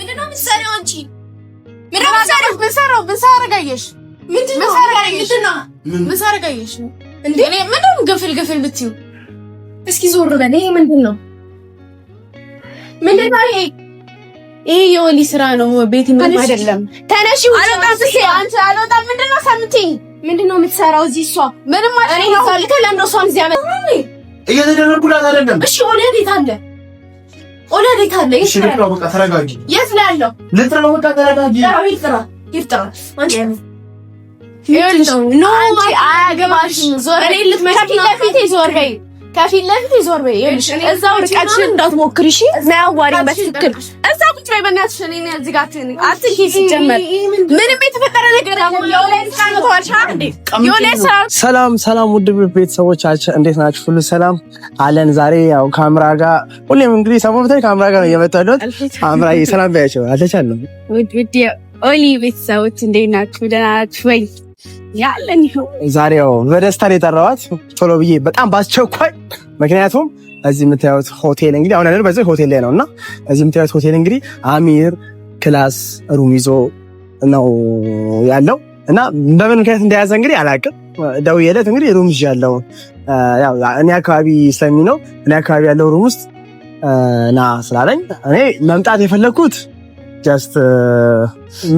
ምንድነው የምትሰሪው አንቺ? ምንድነው እንዴ? ምንድነው ገፍል ብትዩ? እስኪ ዞር በል። ይሄ ምንድነው ይሄ የወሊ ስራ ነው። ቤት ምን አይደለም። ተነሺ አልወጣም። ምንድነው ሰምቲኝ? ምንድነው የምትሰራው እዚህ? እሷ ምንም አይደለም። ለምዶ እሷን እዚህ አመጣ እየተደረጉላት አይደለም። እሺ ኦለዴት አለ። እሺ ልጥራ፣ በቃ ተረጋጊ። የት ነው ያለው? ልጥራ ነው፣ በቃ ተረጋጊ። ይፍጥራ ኖ አያገባሽም። ዞር ከፊት ለፊት ዞር በይ። እዛው ርቀትሽን እንዳትሞክሪ እሺ። ማያዋሪኝ በትክክል እዛ ቁጭ በይ በእናትሽ። እኔ እዚህ ጋር አትንኪ። ሲጀመር ምንም የተፈጠረ ነገር ሰላም ውድ ቤተሰቦቻችን እንዴት ናችሁ? ሁሉ ሰላም አለን። ዛሬ ያው ካሜራ ጋር ሁሌም እንግዲህ ሰሞኑን ካሜራ ጋር ነው እየመጣሁት። ካሜራ ሰላም ባያቸው አልተቻለም። ውድ ኦሊ ቤተሰቦች እንዴት ናችሁ? ደህና ናችሁ ወይ? ያለን ይሁን። ዛሬ ያው በደስታ ነው የጠራኋት ቶሎ ብዬ በጣም ባስቸኳይ። ምክንያቱም እዚህ የምታዩት ሆቴል እንግዲህ አሁን ያለው በዚህ ሆቴል ላይ ነውና እዚህ የምታዩት ሆቴል እንግዲህ አሚር ክላስ ሩም ይዞ ነው ያለው እና በምን ምክንያት እንደያዘ እንግዲህ አላውቅም። ደውዬለት እንግዲህ ሩም ይዣለሁ ያው እኔ አካባቢ ስለሚ ነው እኔ አካባቢ ያለው ሩም ውስጥ ና ስላለኝ እኔ መምጣት የፈለኩት ጀስት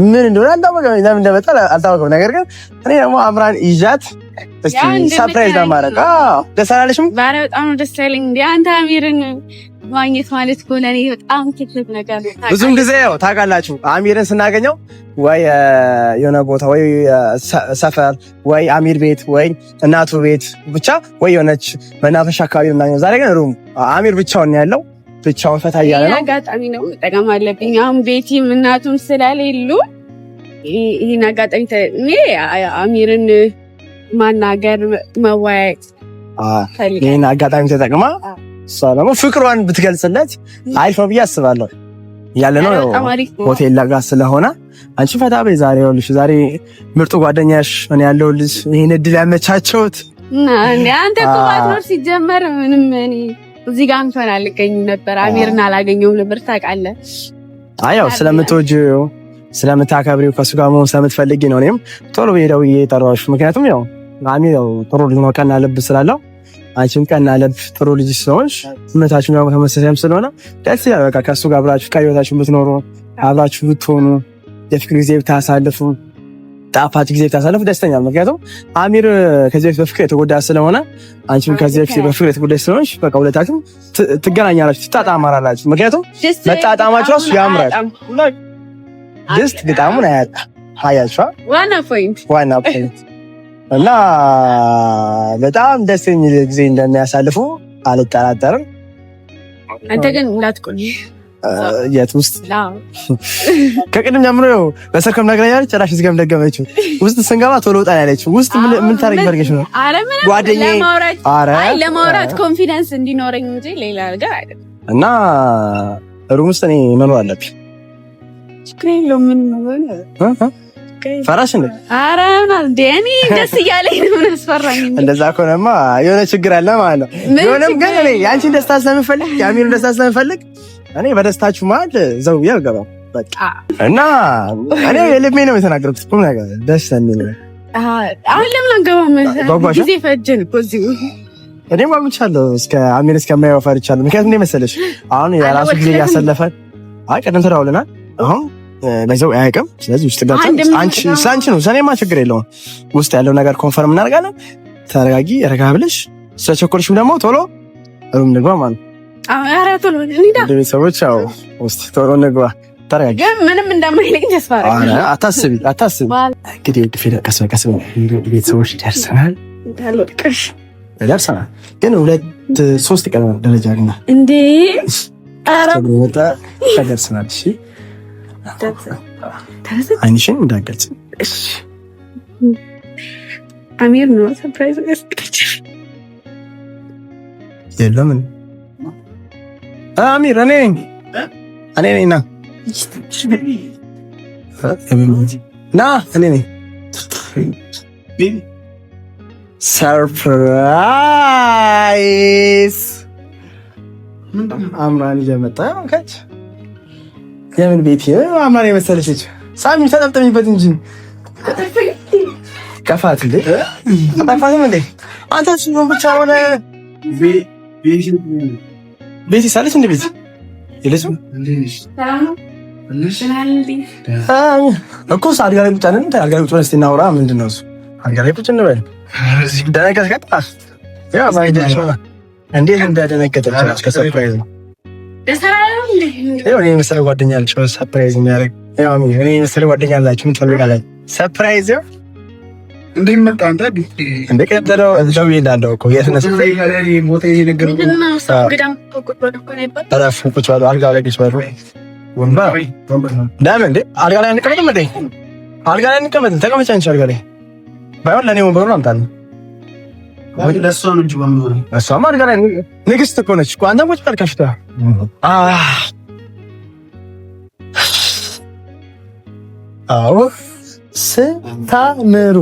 ምን እንደሆነ አልታወቀም፣ ለምን እንደመጣ አልታወቀም። ነገር ግን እኔ ደግሞ አምራን ይዣት እስቲ ሰርፕራይዝ ለማድረግ ደስ አላለሽም? ዛሬ በጣም ደስ ያለኝ እንደ አንተ አሚርን ማግኘት ማለት እኮ ለእኔ በጣም ትልቅ ነገር ነው። ብዙም ጊዜ ያው ታውቃላችሁ አሚርን ስናገኘው ወይ የሆነ ቦታ ወይ ሰፈር ወይ አሚር ቤት ወይ እናቱ ቤት ብቻ ወይ የሆነች መናፈሻ አካባቢ ነው የምናገኘው። ዛሬ ግን ሩም አሚር ብቻውን ነው ያለው። ብቻውን ፈታ እያለ ነው። አጋጣሚ ነው መጠቀም አለብኝ። አሁን ቤቲም እናቱም ስለሌሉ ይሄን አጋጣሚ እኔ አሚርን ማናገር መወያየት ይሄን አጋጣሚ ተጠቅማ እሷ ደግሞ ፍቅሯን ብትገልጽለት አሪፍ ነው ብዬ አስባለሁ። ያለ ነው ሆቴል ላጋ ስለሆነ አንቺ ፈታ በይ። ዛሬ ይኸውልሽ ዛሬ ምርጡ ጓደኛሽ እኔ ያለሁልሽ ይሄን እድል ያመቻቸውት እንዴ አንተ እኮ ባትኖር ሲጀመር ምንም እኔ እዚህ ጋር እንኳን አልገኝም ነበር። አሚርን አላገኘውም ነበር ታውቃለህ። ያው ስለምትወጂው ስለምታከብሪው ከሱ ጋር መሆን ስለምትፈልጊ ነው እኔም ቶሎ ደውዬ ጠራሁሽ። ምክንያቱም ያው አሚር ያው ጥሩ ልጅ ነው፣ ቀና ልብ ስላለው አንቺም ቀና ልብ ጥሩ ልጅ ስለሆንሽ እምነታችሁ ነው ተመሳሳይም ስለሆነ ደስ ይላል። በቃ ከሱ ጋር አብራችሁ ከህይወታችሁ ብትኖሩ አብራችሁ ብትሆኑ የፍቅር ጊዜ ብታሳልፉ ጣፋጭ ጊዜ ብታሳልፉ ደስተኛ ነው። ምክንያቱም አሚር ከዚህ በፊት በፍቅር የተጎዳ ስለሆነ አንቺም ከዚህ በፊት በፍቅር የተጎዳች ስለሆንሽ በቃ ሁለታችሁም ትገናኛላችሁ፣ ትጣጣማራላችሁ። ምክንያቱም መጣጣማችሁ ራሱ ያምራል። ጀስት ግጣሙን አያችኋ ዋና ፖይንት እና በጣም ደስ የሚል ጊዜ እንደሚያሳልፉ አልጠራጠርም። አንተ ግን እንዳትቆይ የት ውስጥ ከቅድም ጀምሮ በሰርከም ነግረኛለች። ጭራሽ እዚህ ጋርም ደገመችው። ውስጥ ስንገባ ቶሎ ወጣ ያለችው ውስጥ ምን ታረግ በርገሽ ነው? ጓደኛዬ ለማውራት ኮንፊደንስ እንዲኖረኝ እንጂ ሌላ ነገር አይደለም። እና ሩም ውስጥ እኔ መኖር አለብኝ። ችግር የለውም። ምን ነው ፈራሽ እንዴ? ኧረ እኔ ደስ እያለኝ ነው። ምን አስፈራኝ? እንደዛ ከሆነማ የሆነ ችግር አለ ማለት ነው። የሆነም ግን እኔ ያንቺን ደስታ ስለምፈልግ የአሚሩን ደስታ ስለምፈልግ እኔ በደስታችሁ መሀል ዘው ያልገባው በቃ እና እኔ የልቤ ነው የተናገርኩት። ቁም ነገር ደስ የሚል አሁን ለምን አንገባም? ጊዜ ፈጀን እኮ እዚሁ። እኔም ጓጉቻለሁ እስከ አሚር እስከማየው ፈርቻለሁ። ምክንያቱም እንደ መሰለሽ አሁን የራሱ ጊዜ እያሰለፈን ቀደም ተደዋውለናል። አሁን በዛው አያውቅም። ስለዚህ ውስጥ ገብተን አንቺ ነው ሰኔማ ችግር የለውም ውስጥ ያለው ነገር ኮንፈርም እናደርጋለን። ተረጋጊ፣ ረጋ ብለሽ ስለቸኮልሽም ደግሞ ቶሎ ሩም ንግባ ማለት ነው። ኧረ ቶሎ እንሂዳ። ቤተሰቦች ያው ውስጥ ቶሎ ንግባ። ተረጋጊ። ግን ምንም እንደማይለኝ ተስፋ አደርጋለሁ። አታስቢ። እንግዲህ ቀስ በቀስ ቤተሰቦች ደርሰናል። ግን 2-3 ቀን ደረጃ ግን እንዴ ኧረ ደርሰናል። እሺ አይንሽን እንዳገልጽ አሚር ነው ሰርፕራይዝ ያስቀርች የለም አሚር እኔ ነኝ ና እኔ ነኝ ሰርፕራይዝ አምራን እየመጣ ከች የምን ቤት አማን የመሰለች ልጅ ሳሚ ተጠምጠሚበት እንጂ ከፋት እንዴ አጣፋትም እንዴ አንተ እሱን ብቻ ሆነ ቤት ይሳለች እንዴ ቤት የለችም እኮ አልጋ ላይ ቁጭ ነን አልጋ ላይ ቁጭ ነን እስቲ እናውራ ምንድነው እሱ አልጋ ላይ ቁጭ እንበል ደነገጥክ ያ ማይደሽ እንዴት እንዳደነገጠች ከሰርፕራይዝ ነው እኔ መሰለ ጓደኛ አለች ሰርፕራይዝ የሚያደርግ ያው እኔ መሰለ ጓደኛ አላችሁ ምን ትፈልጋላችሁ ሰርፕራይዝ እንዴ መጣ አንተ እንዴ ከተለው እዛው ይላልው እኮ የትነስ ሞቴ ይነገረው ገዳም ቁጭ ብሎ አልጋ ላይ ቁጭ ብሎ ወንባ ዳም እንዴ አልጋ ላይ እንቀመጥም እንዴ አልጋ ላይ እንቀመጥ ተቀመጭ አንቺ አልጋ ላይ ባይሆን ለኔ ወንበሩን አምጣልኝ ወይ ለሷ ነው እንጂ ወንበሩ እሷ አልጋ ላይ ንግስት እኮ ነች እኮ አንተ ቁጭ በል ከፍታ አዎ ስታምሩ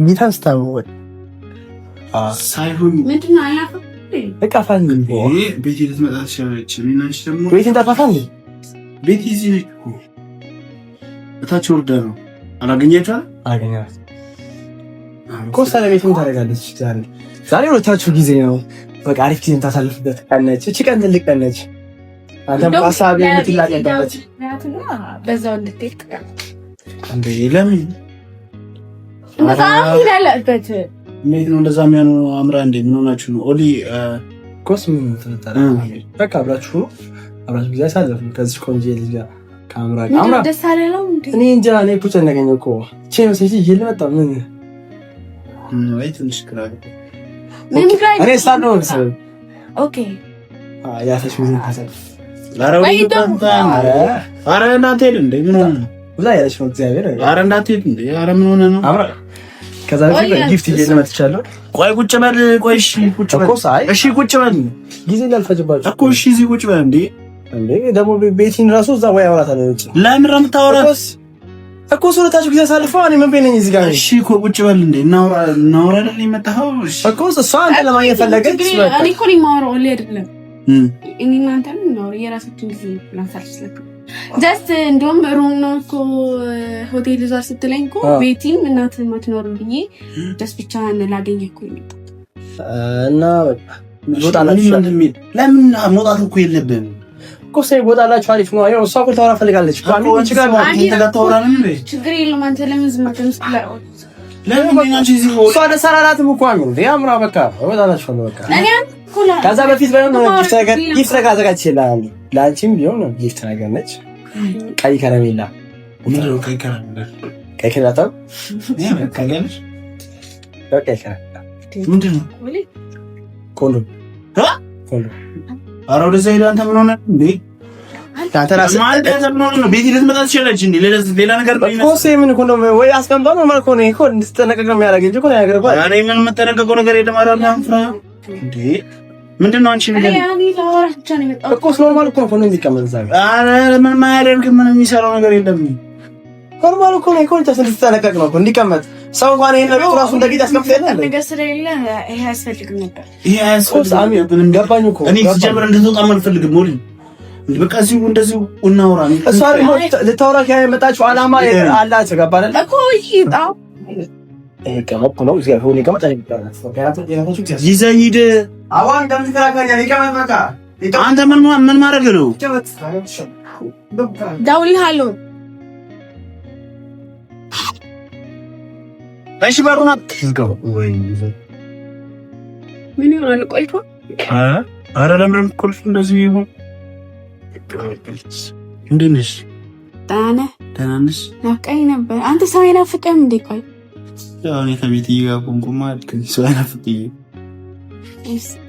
ጌታን ስታምሩ ሳይሆን ምንድነው አያፈ እቃፋን ቤት ልትመጣ ትችላለች እናንቺ ደግሞ ቤት እንጣፋፋን ቤት እዚህ ነች እኮ እታች ወርዳ ነው አላገኛት እኮ ሳለ ቤት ምን ታደርጋለች ዛሬ ሁለታችሁ ጊዜ ነው በቃ አሪፍ ጊዜ ታሳልፍበት ቀነች እቺ ቀን ትልቅ ቀነች አንተም ሐሳብ የምትላቀበት በዛው እንድትሄድ እንዴ ለምን በጣም ይላልበት ምን ነው እንደዛ የሚያነው አምራ እንዴ ምን ሆናችሁ ነው ኦሊ ኮስም ተጣጣ በቃ አብራችሁ ጊዜ አሳለፉ ከዚህ ቆንጆ ልጅ ጋር ካምራ ደስ አለው እንዴ እኔ እንጃ እኔ ፑቸ ነገኝ እኮ ቼ ነው ሲጂ ይልመጣ ምን ወይ ትንሽ ክራይ እኔ ሳለው ኦኬ ያሰሽ ምን ታሰብ አረ እናንተ ሄድ እንዴ ምን ሆነ ወላ ያለሽ ነው እግዚአብሔር አረ እናንተ ሄድ እንዴ አረ ምን ሆነ ነው አምራ ከዛ በፊት ጊፍት ይዤልመጥቻለሁ ቆይ ቁጭ በል ቆይ እሺ ቁጭ በል እሺ ቁጭ በል ጊዜ ላልፈጅባችሁ እኮ እሺ እዚህ ቁጭ በል እንዴ ደግሞ ቤቲን ራሱ እዛ ወይ አወራታለሁ እቺ ለምን የምታወራት እኮ ስለታችሁ ጊዜ ሳልፈው እኔ ምን በእኔ እዚህ ጋር እሺ እኮ ቁጭ በል እንዴ እናውራ አይደል የመጣኸው እኮ እሷ አንተ ለማግኘት ፈለገች እኔ እኮ ነው የማወራው አይደለም እኔ እናንተ ነው የራሳችን ጊዜ ላንሳልሽ ስለኩ ጀስት እንደውም ሩም ነው እኮ ሆቴል ይዟል ስትለኝ እኮ ቤቲም እናት ማትኖር ብዬ ጀስት ብቻ ላገኘ እኮ ይመጣ እና ወጣላችሁ ለምን መውጣት እኮ የለብንም እኮ ሰይ ወጣላችሁ አሪፍ ነው ያው እሷ እኮ ታወራ ፈልጋለች እኮ አሚን ችግር የለም አንተ ለምን ዝም አትልም ለምን አንቺ እዚህ እሷ ደሳራላትም እኮ አሚን ያምራ በቃ ወጣላችሁ ነው በቃ ከዛ በፊት ባይሆን ጊፍት ነገር አዘጋጅቼልሃለሁ ለአንቺም ቢሆን ጊፍት ነገር ነች ቀይ ከረሜላ ምንድነው ቀይ ከረሜላ ምንድነው ኮንዶም ኧረ ወደዛ ሄደህ አንተ ምን ሆነህ እንዴ አንተ ራስህ ማለት ምን ሆነህ ነው ቤት ልትመጣ ትችላለች እንዴ ሌላ ነገር ነው እኮ ምን ኮንዶም ወይ አስቀምጠው ነው ማለት ነው እኮ እንድትጠነቀቅ ነው የሚያደርግ እንጂ እኮ ነገር እኮ እኔ ምን የምጠነቀቀው ነገር የለም አራና ፍራ እንዴ ምንድነው አንቺ ነገር እኮ ኖርማል እኮ ነው የሚቀመጥ ዛሬ ኧረ ምን ማያደርግ ምን የሚሰራው ነገር የለም ኖርማል እኮ ነው እኮ እንድትጠነቀቅ ነው እንዲቀመጥ ሰው እንኳን ይሄን ነገር ራሱ እንደዚህ ያስቀምጣል ነገር ስለሌለ ይሄ አያስፈልግም ነበር ይሄ አያስፈልግም ገባኝ እኮ እኔ ሲጀምር እንድትወጣ አልፈልግም ሞሪ በቃ እዚሁ እንደዚሁ እናውራ እሷ ልታወራ ከመጣችው ዓላማ አላት ገባለ እኮ ይጣው ከመጣ ነው እዚህ ሆነ ከመጣ ይዘህ ሂድ አዋን ከምትከራከር ከመጣ አንተ ምን ማድረግ ነው ደውልልሃለሁ እሺ በሩን አትዝጋው ወይ ምን ይሆናል ቆይቶ ኧረ ለምን ቁልፍ እንደዚህ ይሁን እንዴት ነሽ ደህና ነሽ ናፍቀኝ ነበር አንተ ሰው አይናፍቅም እንዴ ቆይ ያው እኔ ከቤት እየጋብኩማ አልከኝ ሰው አይናፍቅኝ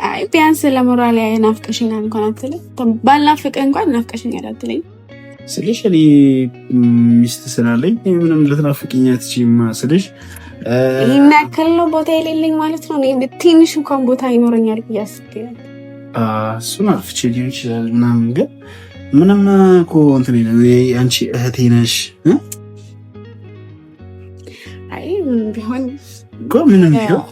አይ ቢያንስ ለሞራል ናፍቀሽኛል እንኳን አትልም ባልናፍቅ እንኳን ናፍቀሽኛል አትልኝ ስለሽ እኔ ሚስት ስላለኝ ምንም ልትናፍቅኝ አትችይም ስልሽ ይሄን ያክል ነው ቦታ የሌለኝ ማለት ነው እኔ ትንሽ እንኳን ቦታ ይኖረኛል ብዬ አስቤያለሁ እሱን አልፍቼ ሊሆን ይችላል ምናምን ግን ምንም እኮ እንትን ነው አንቺ እህቴ ነሽ አይ ቢሆን እኮ ምንም ቢሆን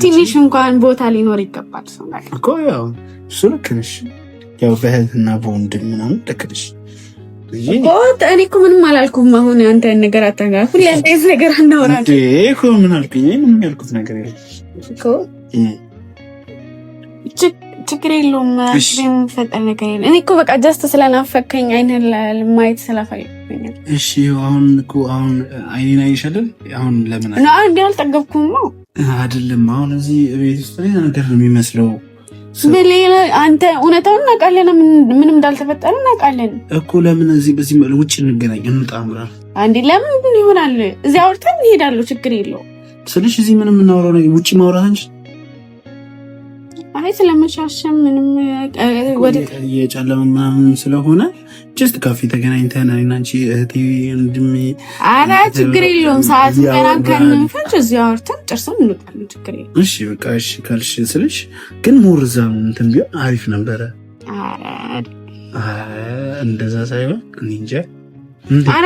ትንሽ እንኳን ቦታ ሊኖር ይገባል ሰው ማለት እኮ ያው እሱ ልክ ነሽ ያው በእህትና በወንድም ምናምን ልክ ነሽ እኔ እኮ ምንም አላልኩም። አሁን አንተ ነገር አታንጋ ሁሌ አንተ ነገር አናወራለን እኮ ምን አልኩኝ? ምንም ያልኩት ነገር የለም እኮ ችግር የለውም። ፈጠን ነገር የለም። እኔ እኮ በቃ ጀስት ስለናፈከኝ አይነን ለማየት ስለፈለኩኝ። እሺ አሁን እኮ አሁን አይኔን አይሻልም። አሁን ለምን ነው አንዴ አልጠገብኩም ነው አይደለም። አሁን እዚህ ቤት ውስጥ ሌላ ነገር ነው የሚመስለው። በሌላ አንተ እውነታውን እናውቃለን፣ ምንም እንዳልተፈጠረ እናውቃለን እኮ። ለምን እዚህ በዚህ ውጭ እንገናኝ እንጣምራ አንዴ ለምን ይሆናል? እዚህ አውርተን እንሄዳለን። ችግር የለውም ስልሽ እዚህ ምንም የምናወራው ነገር ውጭ ማውራት እንጂ አይ ስለመሻሸም ምንም ወደ የጨለመ ምናምን ስለሆነ ጀስት ካፌ ተገናኝተን እኔና አንቺ እህቴ ወንድሜ አራ ችግር የለውም። ሰዓት ገናን ከንፈጭ እዚህ አውርተን ጨርሰን እንወጣለን። ችግር የለውም። እሺ በቃ እሺ ካልሽ ስልሽ ግን ሞርዛም እንትን ቢሆን አሪፍ ነበረ። እንደዛ ሳይሆን እኔ እንጃ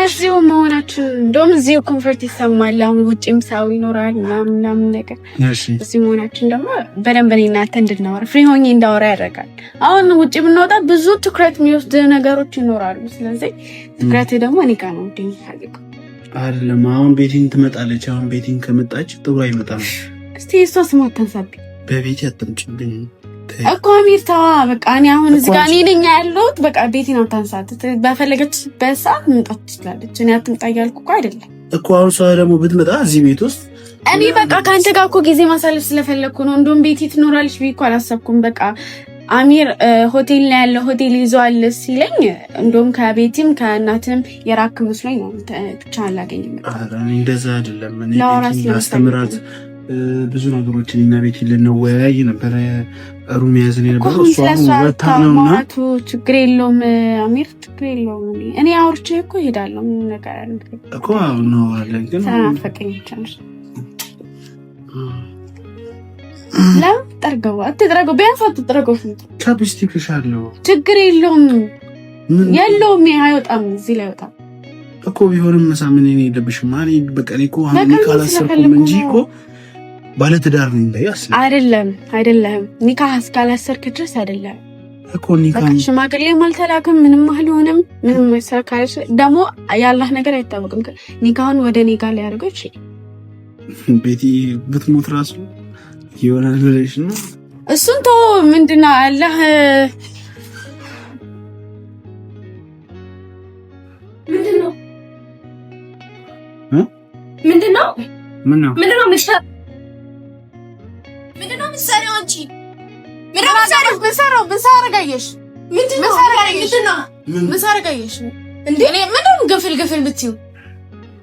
እዚሁ መሆናችን እንደውም እዚሁ ኮንፈርት ይሰማል። አሁን ውጭም ሰው ይኖራል ምናምን ነገር እዚሁ መሆናችን ደግሞ በደንብ እኔ እና አንተ እንድናወራ ፍሪ ሆኜ እንዳወራ ያደርጋል። አሁን ውጭ ብንወጣ ብዙ ትኩረት የሚወስድ ነገሮች ይኖራሉ። ስለዚህ ትኩረት ደግሞ እኔ ጋር ነው እንደሚፈልግ አይደለም። አሁን ቤቲን ትመጣለች። አሁን ቤቲን ከመጣች ጥሩ አይመጣም። እስቲ እሷ ስሟ ተንሳቢ በቤት ያጠምጭብኝ እኮ አሚርታ በቃ እኔ አሁን እዚህ ጋር እኔ ነኝ ያለሁት። በቃ ቤቴን አታንሳት። በፈለገች በሰዓት መምጣት ትችላለች። እኔ አትምጣ እያልኩ እኮ አይደለም እኮ። አሁን እሷ ደግሞ ብትመጣ እዚህ ቤት ውስጥ እኔ በቃ ከአንተ ጋር እኮ ጊዜ ማሳለፍ ስለፈለግኩ ነው። እንደውም ቤቴ ትኖራለች ብዬ እኮ አላሰብኩም። በቃ አሚር ሆቴል ላይ ያለ ሆቴል ይዟል ሲለኝ እንደውም ከቤትም ከእናትም የራክ መስሎኝ ነው ብቻ አላገኝም። እንደዛ አይደለም። እኔ ላስተምራት ብዙ ነገሮችን እና ቤት ልንወያይ ነበረ። ሩም ያዝን የነበረው እሷ ወታ ነውና ችግር የለውም አሚር ችግር የለውም። እኔ አውርቼ እኮ እሄዳለሁ። ምን ነገር አለ እኮ ነው አለ ግን ሳናፈቀኝ ቻንስ ለምን አትጠርገው ቢያንስ አትጠርገው ቻፕስቲክ ሻለው ችግር የለውም የለውም። አይወጣም እዚህ ላይ አይወጣም እኮ ቢሆንም መሳምን እኔ የለብሽም ማለት በቃ እኔ እኮ አሁን ካላሰርኩም እንጂ እኮ ባለትዳር ነኝ በያስ አይደለም ኒካህ እስካላሰርክ ድረስ አይደለም እኮ ኒካህ ሽማግሌም አልተላክም ምንም አልሆነም። ምንም መሰካለሽ ደግሞ ያላህ ነገር አይታወቅም። ኒካሁን ወደ እኔ ጋር ሊያደርገው ይችላል። ቤቲ ብትሞት ራሱ ይሆናል ብለሽ ነው እሱን ተው። ምንድነው አላህ ምንድነው ምንሰራው አንቺ ምንሰራው ብንሳረጋየሽ ምንሳረጋየሽ እንዴ እኔ ምንም ግፍል ብትዩ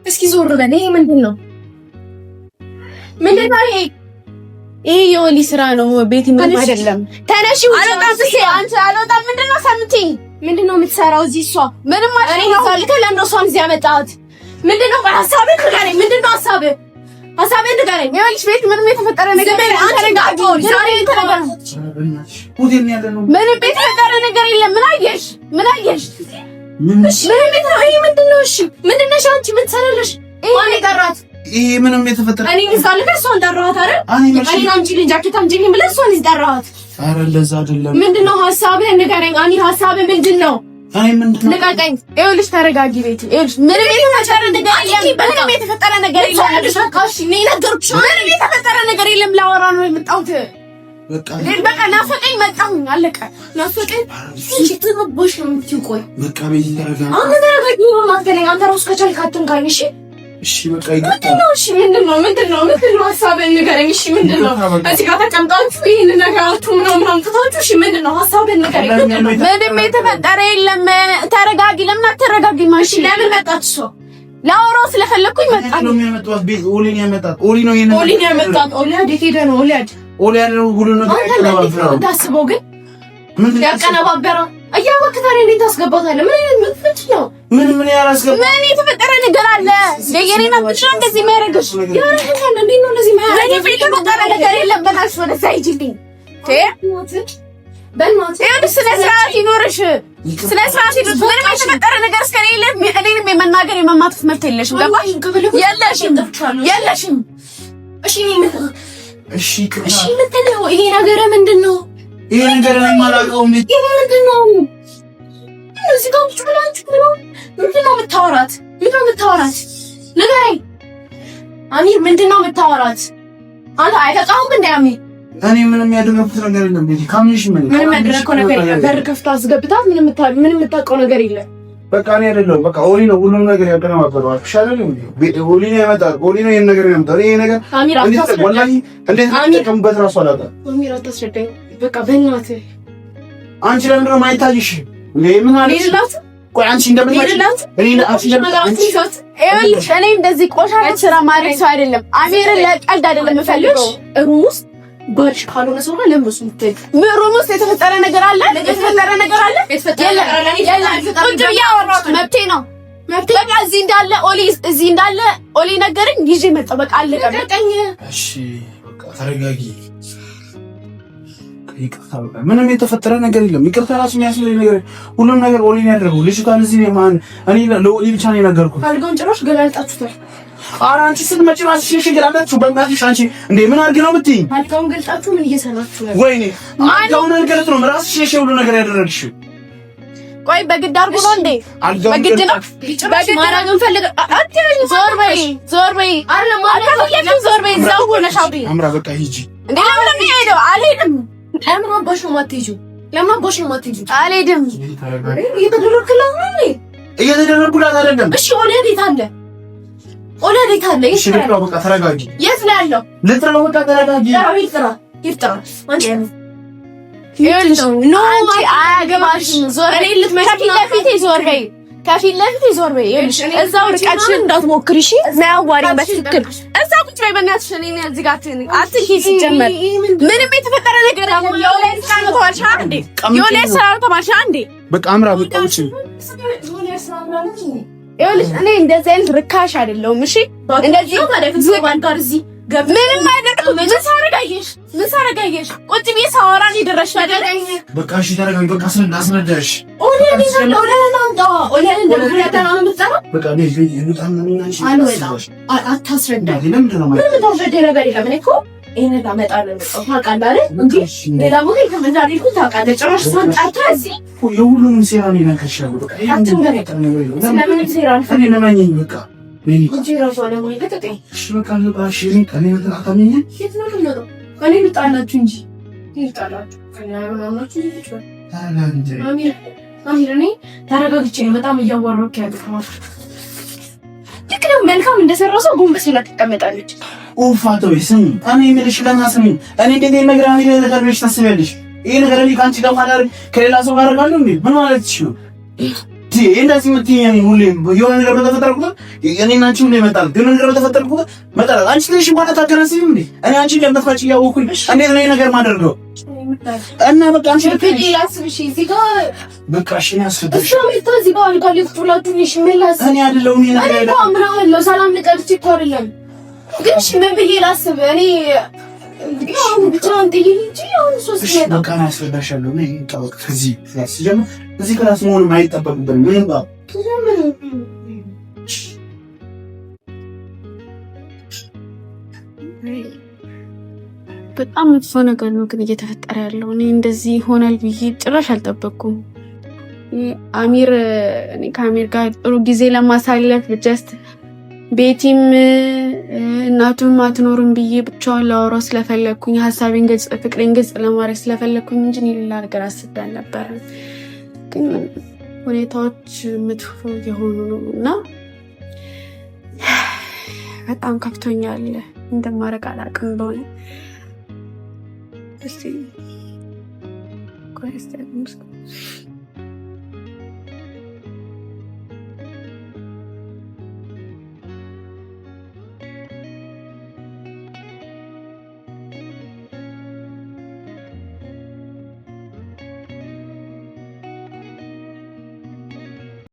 እስኪ ዞር በል። ይሄ ምንድነው ይሄ የወሊ ስራ ነው። ቤት ምን አይደለም። ተነሺ አንቺ አልወጣም። ምንድነው ሰምቲኝ? ምንድነው የምትሰራው እዚህ? እሷ ምንም ማለት ነው። ለምን እሷን እዚህ ያመጣት? ምንድነው ሐሳብህ? ንገረኝ። ምንድነው ሐሳብህ? ሐሳብህን ንገረኝ። ይኸውልሽ ቤት ምንም የተፈጠረ ነገር የለም። ምንም የተፈጠረ ነገር የለም። ምን አየሽ? ምንድነው? እሺ ምንድነሽ አንቺ? ምን ትሰራለሽ? ማን የጠራት? ይሄ ምንም የተፈጠረ እኔ ንዛል ከሷን ጠራኋት አይደል? እኔ አምጪልኝ ጃኬት አምጪልኝ ብለህ እሷን ይጠራኋት። ኧረ እንደዛ አይደለም። ምንድነው ሐሳብህን ንገረኝ። አኒ ሐሳብህ ምንድነው? ልቀቀኝ። ይኸውልሽ ተረጋጊ ቤት። ይኸውልሽ ምንም የተፈጠረ ነገር የለም። ላወራ ነው የመጣሁት። በቃ ናፈቀኝ መጣሁኝ። አለቀ። ናፈቀኝ ትቦሽ ነው የምትይው። ቆይ በቃ ቤት ተረጋጊ። አንተ ተረጋጊ ነው ማትገለኝ። አንተ ራሱ ከቻልክ አትንካኝ። እሺ በቃ ይገባል። ምንድነው ሐሳብህን ንገረኝ። እሺ ምንድነው? እዚህ ጋር ተቀምጣችሁ ይሄን ነገራችሁ ምናምን አምጥታችሁ እሺ ምንድነው ሐሳብህን ንገረኝ። ምንም የተፈጠረ የለም። ተረጋጊ። ለምን አትረጋጊም? እሺ ለምን መጣች? እሷ ላወራው ስለፈለኩኝ መጣች። ነው የሚያመጣው ቤት ኦሊን ያመጣት ኦሊ ነው ያመጣት። ኦሊያድ የት ሄደ ነው? ኦሊያድ ነው ሁሉ ነገር ያቀነባበረው። ታስበው ግን ምን ያቀነባበረው እያወቅታሪ እንዴት ታስገባታለህ? ምን አይነት ምትፍጭ ነው? ምን ያላስገባ ምን የተፈጠረ ነገር አለ? ለየኔና ብቻ እንደዚህ የሚያደርግሽ ያረጋል። እንዴት ነው እንደዚህ የሚያደርግሽ? የተፈጠረ ነገር የለም። በላሽ ወደ ሳይጅልኝ በእናትህ ስነ ስርዓት ይኖርሽ። ስነ ስርዓት ይኖርሽ። ምንም የተፈጠረ ነገር እስከሌለ እኔንም የመናገር የመማትፍ መብት የለሽም። ገባሽ? የለሽም። እሺ ምንድን ነው ይሄ ነገር? ምንድን ነው ይሄ ነገር? ማላውቀው ምንድን ነው? ነው እዚህ ጋር ቁጭ ብላችሁ ምንድን ነው የምታወራት? ንገረኝ አሚር፣ ምንድን ነው የምታወራት? አንተ አይተቃውም እንደ አሚር እኔ ምንም ያደረኩት ነገር የለም። እንዴ ካምንሽ ምንም ያደረኩት ነገር የለም። በር ከፍታ አስገብታት ምንም የምታውቀው ነገር የለም። በቃ እኔ አይደለሁም። በቃ ኦሊ ነው ሁሉም ነገር ያቀናበረው። አክሻለሁ እንዴ ኦሊ ነው ያመጣው። ኦሊ ነው ይሄን ነገር ያመጣው። ይሄ ነገር አሚር አታስረዳኝ። ወላሂ እንዴት ተቀምበት ራሱ አላውቅም። አሚር አታስረዳኝ። በቃ በእናትህ አንቺ ለምንድን ነው የማይታይሽ? ምን አለሽ? ቆይ አንቺ እንደምትመጪላት እኔ እንደዚህ ቆሻሻ ስራ ማድረግ ሰው አይደለም። አሚርን ለቀልድ አይደለም የምፈልገው። ሩም ውስጥ ባልሽ ካልሆነ ሰው ጋር ለምን እሱ ምትይ? ሩም ውስጥ የተፈጠረ ነገር አለ? ቁጭ ብዬ አወራሁት። መብቴ ነው። በቃ እዚህ እንዳለ ኦሊ ነገርኝ ይዤ መጣሁ። በቃ አለቀ። እሺ በቃ ተረጋጊ። ይቅርታ በቃ ምንም የተፈጠረ ነገር የለም። ይቅርታ ራሱ የሚያስፈልግ ነገር ሁሉም ነገር ኦሊ ነው ያደረገው። ልጅቷን እዚህ ማን እኔ ለኦሊ ብቻ ነው የነገርኩት። አልጋውን ጭራሽ ገላልጣችሁታል። ኧረ አንቺ ስትመጪ ራስሽ ገላልጣችሁ በእናትሽ። አንቺ እንዴ ምን አድርግ ነው የምትይኝ? አልጋውን ገልጣችሁ ምን እየሰራችሁ ነው? ወይኔ አልጋውን አልገለጥ ነው ራስሽ ሁሉ ነገር ያደረግሽው። ቆይ በግድ አድርጉ ነው እንዴ? በግድ ነው ማድረግ እንፈልግ። ዞር በይ ዞር በይ። እዛው ሆነሽ አውሪ። አምራ በቃ ሂጂ። እንዴ ለምን ነው የምሄደው? አልሄድም። ለምን አባሽ ነው የማትሄጂው? አልሄድም። እየተደረግኩላት ነው እንዴ? እየተደረግኩላት አይደለም። እሺ ወዴት አለ? እሺ በቃ ተረጋጊ። የት ነው ያለው? ልጥራው። በቃ ተረጋጊ። ይፍጠራ ኖ አያገባሽም። ዞር ከፊት ለፊቴ ዞር በይ። እዛው ርቀትሽን እንዳትሞክሪ እሺ። ማያዋሪኝ በትክክል እዛ ቁጭ በይ በእናትሽ። እኔ እዚህ ጋር አትንኪ። ሲጀመር ምንም የተፈጠረ ነገር የለም። የወላሂ ስራ ነው ተማርሻ እንዴ? የወላሂ ስራ ነው ተማርሻ እንዴ? በቃ አምራ በቃ ውጪ። ይኸውልሽ እኔ እንደዚህ አይነት ርካሽ አይደለሁም። እሺ እንደዚህ ጋር እዚህ ምንም አይደለም። ምን ሳረጋየሽ? ቁጭ ብዬ ሳወራ ነው የደረስሽ አይደል? በቃ እሺ ተረጋጊ። በቃ አስረዳሽ። የሁሉንም ሴራ ነው የነገርሻለሁ። በቃ እንጂ ራሱ አለማይ ለቀቀኝ። እሺ በቃ ልባሽ እኔ ተናካመኝ እኔ ልጣላችሁ እንጂ ልጣላችሁ ከናናናችሁ ይችላል። አሚር እኔ ተረጋግቼ ነው በጣም እያወራሁት ያለው። ልክ ነው። መልካም እንደሰራው ሰው ጎንበስ ብላ ትቀመጣለች። ኡፋቶ ይስም እኔ የምልሽ ለማስም እኔ እንደዚህ ነገር አሚር ለተርብሽ ታስቢያለሽ? ይሄ ነገር እኔ ካንቺ ጋር ማዳር ከሌላ ሰው ጋር አደርጋለሁ እንዴ? ምን ማለት ነው? እንደዚህ የምትይኝ ሁሌም የሆነ ነገር በተፈጠርኩት እኔና አንቺ ሁሌ ይመጣል። ግን ነገር በተፈጠርኩት መጣላት አንቺ ትንሽ ማለት አገናሲም እንዴ? እኔ አንቺ እንደምትፈጭ ያወኩኝ እንዴት ነው ነገር ማደርገው? እና በቃ አንቺ ልትይ ያስብሽ እዚህ ጋር በቃ እሺ ነው ያስፈደሽ እዚህ ጋር አልጋ ልትጥላችሁ ነሽ። ምላስ እኔ አይደለሁም ይሄ ነገር አይደለም። አምራለሁ ሰላም ልቀርጭ እኮ አይደለም። ግን እሺ ምን ብዬ ላስብ እኔ አሁን ብቻ አንተዬ እንጂ አሁን ሶስት ነው በቃ ነው ያስፈዳሻለሁ። እኔ ታውቅ ከዚህ ሲጀምር እዚህ ክላስ መሆን የማይጠበቅብን ምንም ጋር በጣም መጥፎ ነገር ነው ግን እየተፈጠረ ያለው። እኔ እንደዚህ ይሆናል ብዬ ጭራሽ አልጠበቅኩም። አሚር እኔ ከአሚር ጋር ጥሩ ጊዜ ለማሳለፍ ጀስት ቤቲም እናቱም አትኖርም ብዬ ብቻውን ላወራው ስለፈለኩኝ ሀሳቤን ግልጽ ፍቅሬን ግልጽ ለማድረግ ስለፈለኩኝ እንጂ ሌላ ነገር አስቤ አልነበረም። ግን ሁኔታዎች መጥፎ የሆኑ ነው እና በጣም ከፍቶኛል። እንደማረግ አላውቅም እንደሆነ እስቲ